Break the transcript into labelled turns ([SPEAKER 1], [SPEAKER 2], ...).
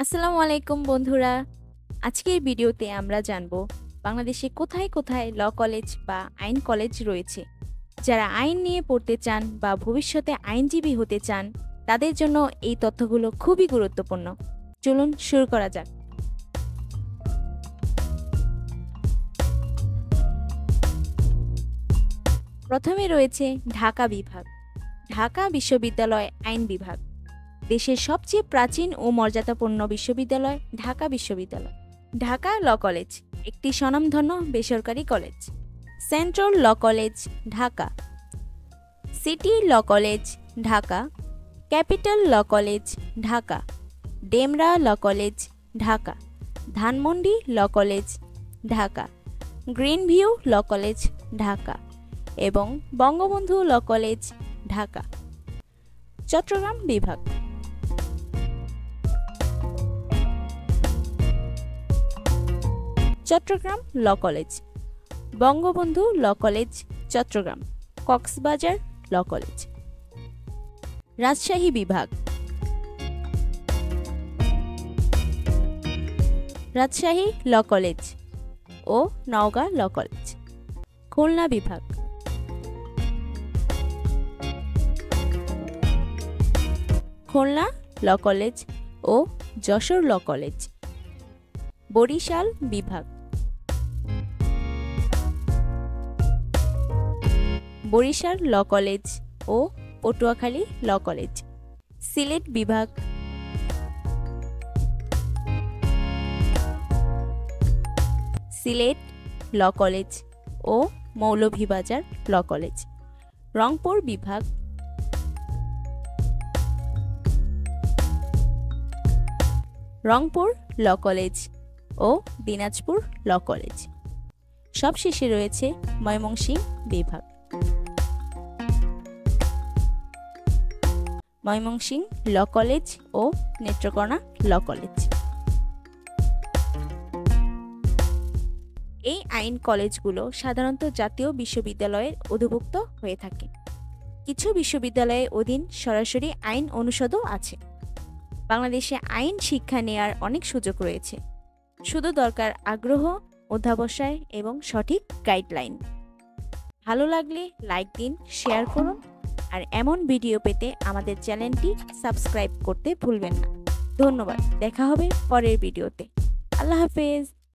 [SPEAKER 1] আসসালামু আলাইকুম বন্ধুরা। আজকের ভিডিওতে আমরা জানব বাংলাদেশে কোথায় কোথায় ল কলেজ বা আইন কলেজ রয়েছে। যারা আইন নিয়ে পড়তে চান বা ভবিষ্যতে আইনজীবী হতে চান তাদের জন্য এই তথ্যগুলো খুবই গুরুত্বপূর্ণ। চলুন শুরু করা যাক। প্রথমে রয়েছে ঢাকা বিভাগ। ঢাকা বিশ্ববিদ্যালয় আইন বিভাগ দেশের সবচেয়ে প্রাচীন ও মর্যাদাপূর্ণ বিশ্ববিদ্যালয় ঢাকা বিশ্ববিদ্যালয়। ঢাকা ল কলেজ একটি স্বনামধন্য বেসরকারি college. Central law college Dhaka, city law college Dhaka, capital law college Dhaka, Demra law college Dhaka, Dhanmondi law college Dhaka, green view law college Dhaka এবং বঙ্গবন্ধু ল কলেজ ঢাকা। চট্টগ্রাম বিভাগ। Chittagong law college, Bangabandhu law college Chittagong, Cox's Bazar law college. Rajshahi বিভাগ। রাজশাহী ল কলেজ ও নওগাঁ ল কলেজ। খুলনা বিভাগ। Khulna law college ও Jessore law college. Barisal বিভাগ। Barisal law college ও Patuakhali law college. Sylhet বিভাগ। সিলেট ল college ও Moulvibazar law college. Rangpur বিভাগ। রংপুর ল college ও Dinajpur law college. সবশেষে রয়েছে ময়মনসিংহ বিভাগ। ময়মনসিংহ ল কলেজ ও নেত্রকোনা ল কলেজ। এই আইন কলেজগুলো সাধারণত জাতীয় বিশ্ববিদ্যালয়ের অধিভুক্ত হয়ে থাকে। কিছু বিশ্ববিদ্যালয়ের অধীন সরাসরি আইন অনুষদও আছে। বাংলাদেশে আইন শিক্ষা নেয়ার অনেক সুযোগ রয়েছে, শুধু দরকার আগ্রহ, অধ্যাবসায় এবং সঠিক গাইডলাইন। ভালো লাগলে লাইক দিন, শেয়ার করুন আর এমন ভিডিও পেতে আমাদের চ্যানেলটি সাবস্ক্রাইব করতে ভুলবেন না। ধন্যবাদ, দেখা হবে পরের ভিডিওতে। আল্লাহ হাফেজ।